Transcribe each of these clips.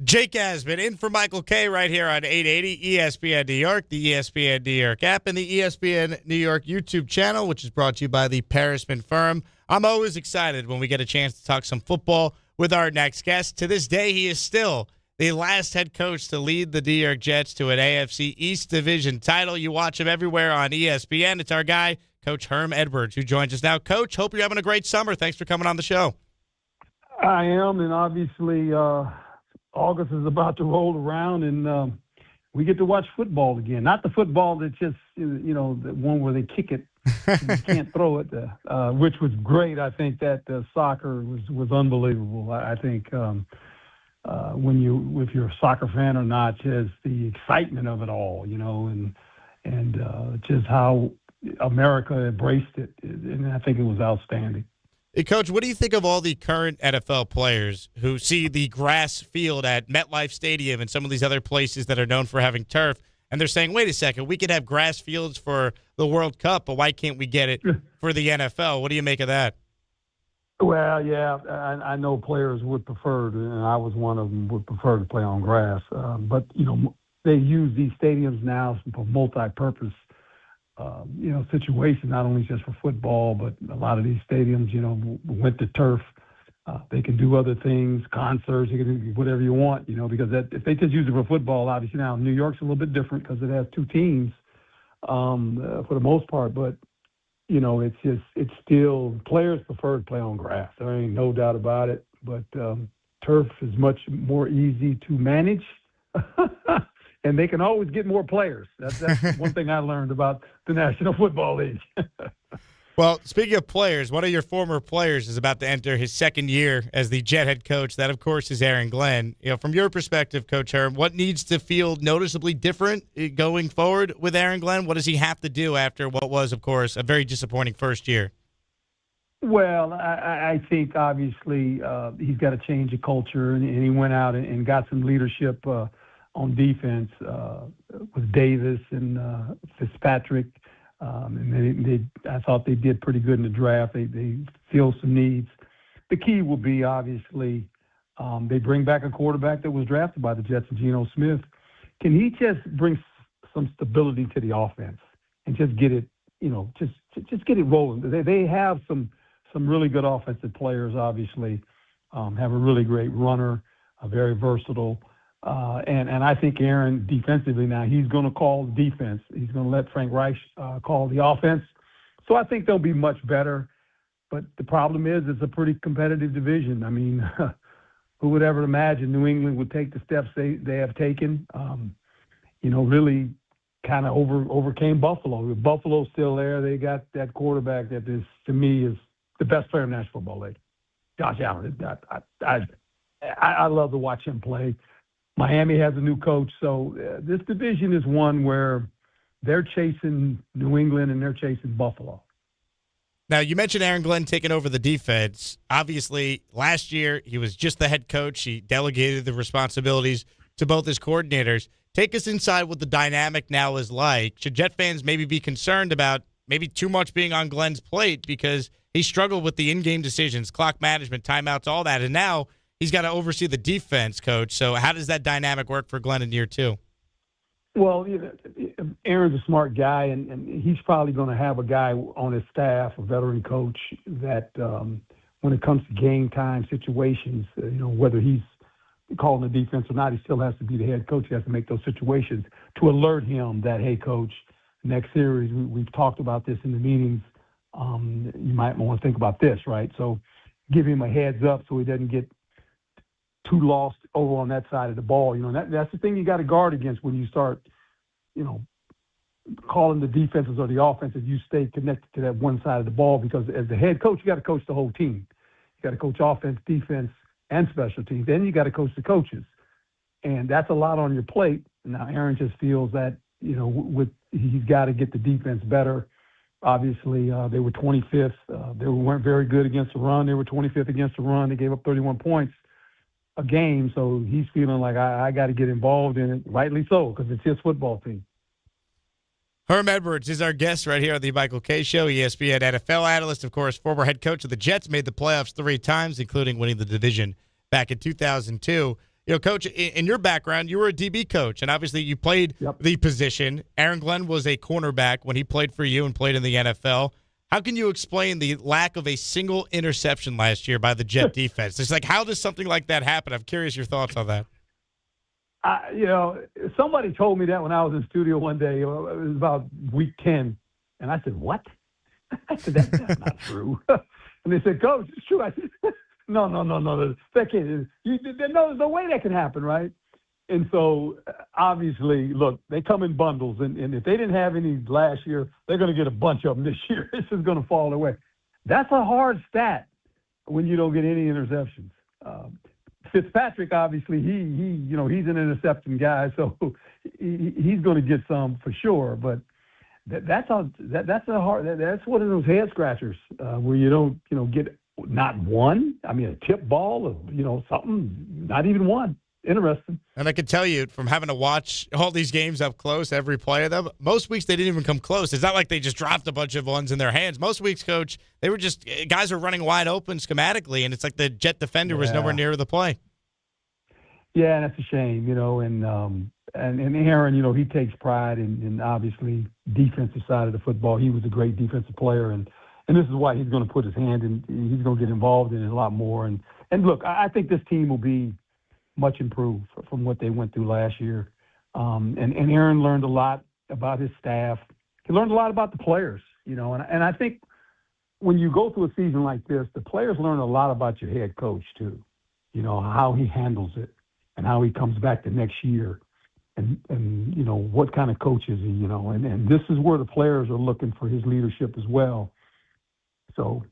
Jake Asman in for Michael K right here on 880 ESPN New York, the ESPN New York app, and the ESPN New York YouTube channel, which is brought to you by the Parisman firm. I'm always excited when we get a chance to talk some football with our next guest. To this day, he is still the last head coach to lead the New York Jets to an AFC East Division title. You watch him everywhere on ESPN. It's our guy, Coach Herm Edwards, who joins us now. Coach, hope you're having a great summer. Thanks for coming on the show. I am, and obviously August is about to roll around, and we get to watch football again. Not the football that just, the one where they kick it and you can't throw it, which was great. I think that soccer was unbelievable. I think if you're a soccer fan or not, just the excitement of it all, and just how America embraced it, and I think it was outstanding. Hey, Coach, what do you think of all the current NFL players who see the grass field at MetLife Stadium and some of these other places that are known for having turf, and they're saying, wait a second, we could have grass fields for the World Cup, but why can't we get it for the NFL? What do you make of that? Well, yeah, I know players would prefer, and I was one of them, would prefer to play on grass. But, they use these stadiums now for multi-purpose situation, not only just for football, but a lot of these stadiums, went to turf. They can do other things, concerts, you can do whatever you want, because if they just use it for football, obviously now New York's a little bit different because it has two teams for the most part. But, it's still players prefer to play on grass. There ain't no doubt about it. But turf is much more easy to manage. And they can always get more players. That's one thing I learned about the National Football League. Well, speaking of players, one of your former players is about to enter his second year as the Jet head coach. That, of course, is Aaron Glenn. From your perspective, Coach Herm, what needs to feel noticeably different going forward with Aaron Glenn? What does he have to do after what was, of course, a very disappointing first year? Well, I think, obviously, he's got to change the culture, and he went out and got some leadership on defense with Davis and Fitzpatrick. And I thought they did pretty good in the draft. They filled some needs. The key will be, obviously, they bring back a quarterback that was drafted by the Jets, Geno Smith. Can he just bring some stability to the offense and just get it, just get it rolling? They have some really good offensive players, obviously, have a really great runner, very versatile. And I think Aaron, defensively now, he's going to call the defense. He's going to let Frank Reich call the offense. So I think they'll be much better. But the problem is it's a pretty competitive division. I mean, who would ever imagine New England would take the steps they have taken? Really kind of overcame Buffalo. With Buffalo's still there, they got that quarterback that is, to me, is the best player in the National Football League. Josh Allen. I love to watch him play. Miami has a new coach, so this division is one where they're chasing New England and they're chasing Buffalo. Now, you mentioned Aaron Glenn taking over the defense. Obviously, last year he was just the head coach. He delegated the responsibilities to both his coordinators. Take us inside what the dynamic now is like. Should Jet fans maybe be concerned about maybe too much being on Glenn's plate because he struggled with the in-game decisions, clock management, timeouts, all that, and now he's got to oversee the defense, Coach. So how does that dynamic work for Glenn in year two? Well, Aaron's a smart guy, and he's probably going to have a guy on his staff, a veteran coach, that when it comes to game time situations, whether he's calling the defense or not, he still has to be the head coach. He has to make those situations to alert him that, hey, coach, next series, we've talked about this in the meetings. You might want to think about this, right? So give him a heads up so he doesn't get too lost over on that side of the ball. That's the thing you got to guard against when you start, calling the defenses or the offenses. You stay connected to that one side of the ball, because as the head coach, you got to coach the whole team. You got to coach offense, defense, and special teams. Then you got to coach the coaches, and that's a lot on your plate. Now Aaron just feels that he's got to get the defense better. Obviously, they were 25th. They weren't very good against the run. They were 25th against the run. They gave up 31 points a game, so he's feeling like I got to get involved in it, rightly so, because it's his football team. Herm Edwards is our guest right here on the Michael K. Show, ESPN NFL analyst, of course, former head coach of the Jets, made the playoffs 3 times, including winning the division back in 2002. Coach, in your background, you were a DB coach, and obviously you played the position. Aaron Glenn was a cornerback when he played for you and played in the NFL. How can you explain the lack of a single interception last year by the Jet defense? It's like, how does something like that happen? I'm curious your thoughts on that. Somebody told me that when I was in studio one day. It was about week 10. And I said, what? I said, that's not true. And they said, Coach, it's true. I said, no. That can't. There's no way that can happen, right? And so, obviously, look, they come in bundles. And if they didn't have any last year, they're going to get a bunch of them this year. It's just going to fall away. That's a hard stat when you don't get any interceptions. Fitzpatrick, obviously, he's an interception guy, so he's going to get some for sure. But that's one of those head scratchers where you don't get not one. I mean, a tip ball, or something, not even one. Interesting. And I can tell you from having to watch all these games up close, every play of them, most weeks they didn't even come close. It's not like they just dropped a bunch of ones in their hands. Most weeks, Coach, they were just guys were running wide open schematically, and it's like the Jet defender was nowhere near the play. Yeah, that's a shame, and Aaron, he takes pride in obviously defensive side of the football. He was a great defensive player, and this is why he's going to put his hand in. He's going to get involved in it a lot more. And look, I think this team will be much improved from what they went through last year. And Aaron learned a lot about his staff. He learned a lot about the players, and I think when you go through a season like this, the players learn a lot about your head coach too, how he handles it and how he comes back the next year and what kind of coach is he, and this is where the players are looking for his leadership as well. So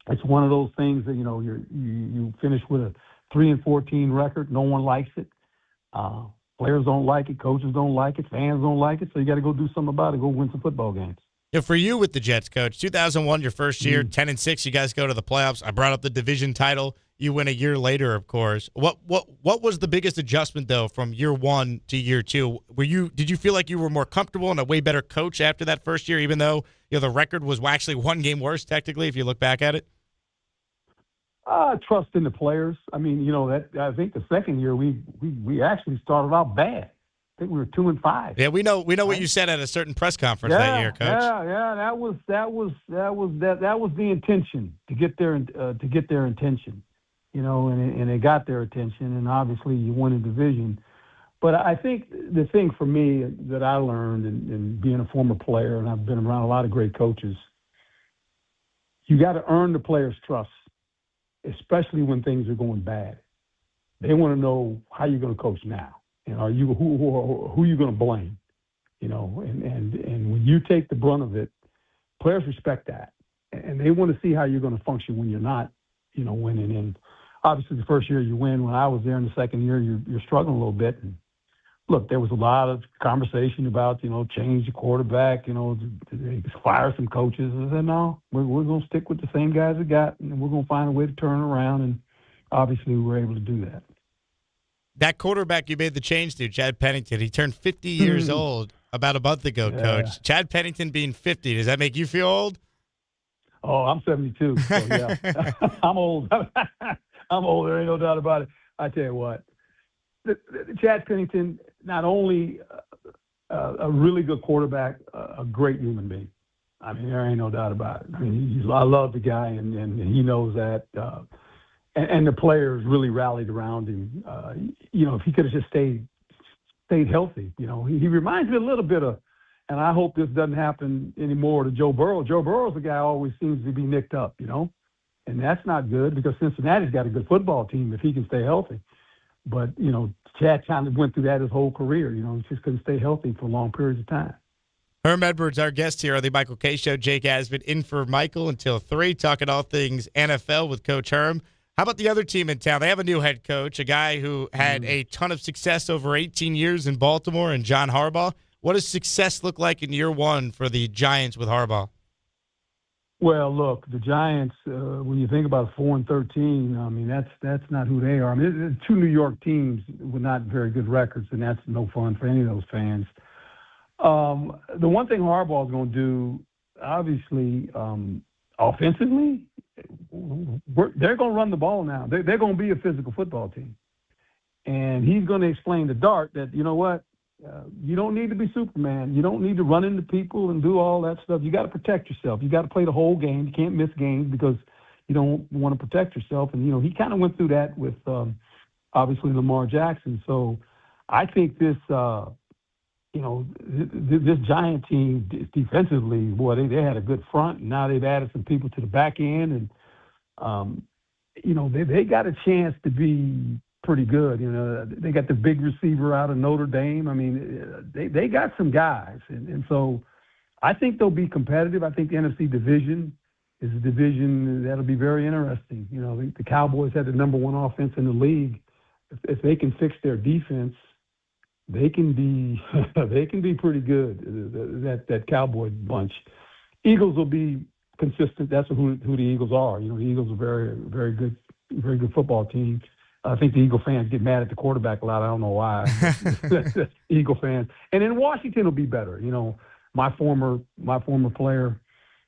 it's one of those things that, you finish with a 3-14 record. No one likes it. Players don't like it. Coaches don't like it. Fans don't like it. So you got to go do something about it. Go win some football games. For you with the Jets, Coach, 2001, your first year, 10-6, you guys go to the playoffs. I brought up the division title. You win a year later, of course. What was the biggest adjustment though from year one to year two? Did you feel like you were more comfortable and a way better coach after that first year, even though the record was actually one game worse technically if you look back at it? Trust in the players. I mean, I think the second year we actually started out bad. I think we were 2-5. Yeah, we know what you said at a certain press conference that year, Coach. Yeah. That was the intention to get their attention, and it got their attention, and obviously you won a division. But I think the thing for me that I learned in being a former player, and I've been around a lot of great coaches, you got to earn the players' trust, especially when things are going bad. They want to know how you're going to coach now, and are you who you going to blame, and when you take the brunt of it, players respect that, and they want to see how you're going to function when you're not, winning. And obviously, the first year you win. When I was there in the second year, you're struggling a little bit. And look, there was a lot of conversation about, change the quarterback, they fire some coaches. I said, no, we're going to stick with the same guys we got, and we're going to find a way to turn it around. And obviously, we were able to do that. That quarterback you made the change to, Chad Pennington, he turned 50 years old about a month ago, Coach. Chad Pennington being 50, does that make you feel old? Oh, I'm 72, so yeah. I'm old. I'm old. There ain't no doubt about it. I tell you what, Chad Pennington, not only a really good quarterback, a great human being. I mean, there ain't no doubt about it. I mean, I love the guy, and he knows that. And the players really rallied around him. If he could have just stayed healthy, he reminds me a little bit of, and I hope this doesn't happen anymore to Joe Burrow. Joe Burrow's a guy who always seems to be nicked up, and that's not good because Cincinnati's got a good football team if he can stay healthy. But, Chad kind of went through that his whole career. He just couldn't stay healthy for long periods of time. Herm Edwards, our guest here on the Michael K. Show. Jake Asman in for Michael until 3, talking all things NFL with Coach Herm. How about the other team in town? They have a new head coach, a guy who had a ton of success over 18 years in Baltimore, and John Harbaugh. What does success look like in year one for the Giants with Harbaugh? Well, look, the Giants, when you think about 4-13, I mean, that's not who they are. I mean, there's 2 New York teams with not very good records, and that's no fun for any of those fans. The one thing Harbaugh is going to do, obviously, offensively, they're going to run the ball now. They're going to be a physical football team. And he's going to explain to Dart that, you know what, you don't need to be Superman. You don't need to run into people and do all that stuff. You got to protect yourself. You got to play the whole game. You can't miss games because you don't want to protect yourself. And, he kind of went through that with, obviously, Lamar Jackson. So I think this, this Giant team defensively, boy, they had a good front. And now they've added some people to the back end. And, they got a chance to be pretty good. They got the big receiver out of Notre Dame. I mean, they got some guys. And so I think they'll be competitive. I think the NFC division is a division that'll be very interesting. The Cowboys had the number one offense in the league. If they can fix their defense, they can be pretty good. That Cowboy bunch. Eagles will be consistent. That's who the Eagles are. The Eagles are very good football team. I think the Eagle fans get mad at the quarterback a lot. I don't know why. Eagle fans. And then Washington will be better. My former player,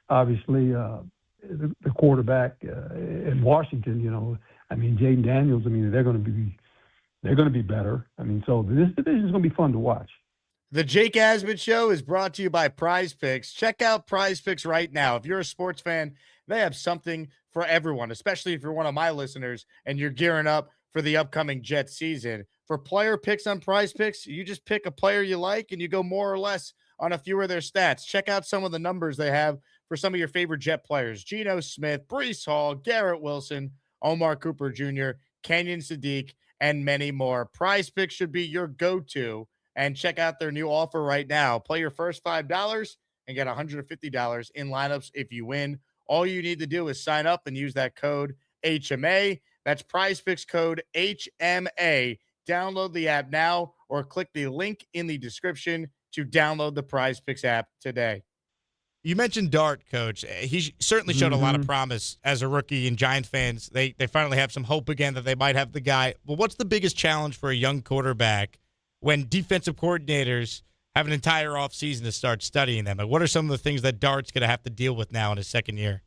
obviously, the quarterback in Washington. Jaden Daniels. They're going to be better. So this division is going to be fun to watch. The Jake Asman Show is brought to you by PrizePicks. Check out PrizePicks right now. If you're a sports fan, they have something for everyone, especially if you're one of my listeners and you're gearing up for the upcoming Jets season. For player picks on PrizePicks, you just pick a player you like and you go more or less on a few of their stats. Check out some of the numbers they have for some of your favorite Jet players: Geno Smith, Breece Hall, Garrett Wilson, Omar Cooper Jr., Kenyon Sadiq, and many more. PrizePicks should be your go-to. And check out their new offer right now. Play your first $5 and get $150 in lineups if you win. All you need to do is sign up and use that code HMA. That's PrizePicks code HMA. Download the app now or click the link in the description to download the PrizePicks app today. You mentioned Dart, Coach. He certainly showed a lot of promise as a rookie, and Giant fans, they finally have some hope again that they might have the guy. But what's the biggest challenge for a young quarterback when defensive coordinators have an entire offseason to start studying them? And what are some of the things that Dart's going to have to deal with now in his second year?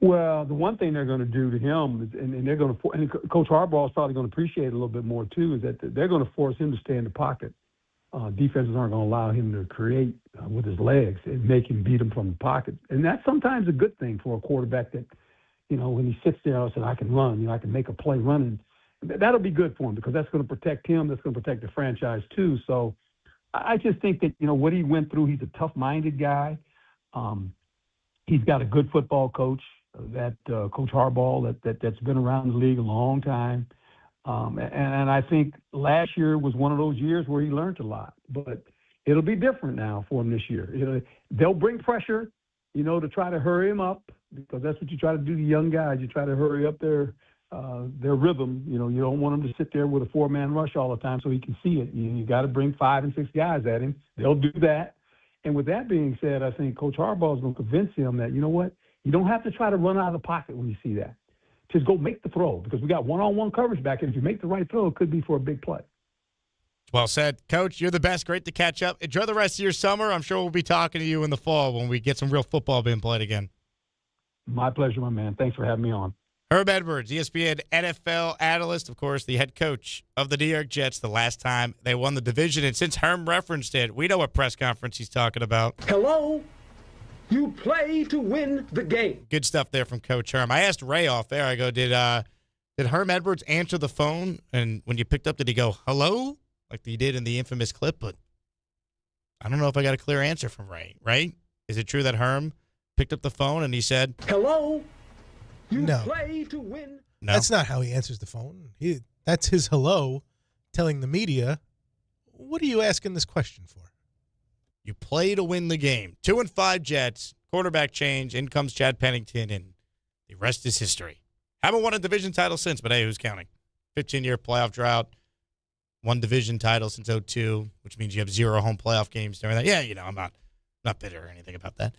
Well, the one thing they're going to do to him, and they're going to, and Coach Harbaugh is probably going to appreciate it a little bit more too, is that they're going to force him to stay in the pocket. Defenses aren't going to allow him to create with his legs and make him beat them from the pocket. And that's sometimes a good thing for a quarterback that, when he sits there and says, I can run, I can make a play running. That'll be good for him because that's going to protect him. That's going to protect the franchise too. So I just think that, what he went through, he's a tough-minded guy. He's got a good football coach, Coach Harbaugh, that's been around the league a long time. And I think last year was one of those years where he learned a lot. But it'll be different now for him this year. They'll bring pressure, to try to hurry him up because that's what you try to do to young guys. You try to hurry up their rhythm. You don't want him to sit there with a four-man rush all the time so he can see it. You got to bring 5 and 6 guys at him. They'll do that. And with that being said, I think Coach Harbaugh is going to convince him that, you know what, you don't have to try to run out of the pocket when you see that. Just go make the throw because we got one-on-one coverage back, and if you make the right throw, it could be for a big play. Well said. Coach, you're the best. Great to catch up. Enjoy the rest of your summer. I'm sure we'll be talking to you in the fall when we get some real football being played again. My pleasure, my man. Thanks for having me on. Herm Edwards, ESPN NFL analyst, of course, the head coach of the New York Jets the last time they won the division. And since Herm referenced it, we know what press conference he's talking about. Hello? You play to win the game. Good stuff there from Coach Herm. I asked Ray off there, I go, did Herm Edwards answer the phone? And when you picked up, did he go, hello? Like he did in the infamous clip? But I don't know if I got a clear answer from Ray, right? Is it true that Herm picked up the phone and he said, hello? You No. play to win. No? That's not how he answers the phone. That's his hello telling the media, what are you asking this question for? You play to win the game. 2-5 Jets, quarterback change, in comes Chad Pennington, and the rest is history. Haven't won a division title since, but hey, who's counting? 15-year playoff drought, one division title since 2002, which means you have 0 home playoff games during that. Yeah, I'm not bitter or anything about that.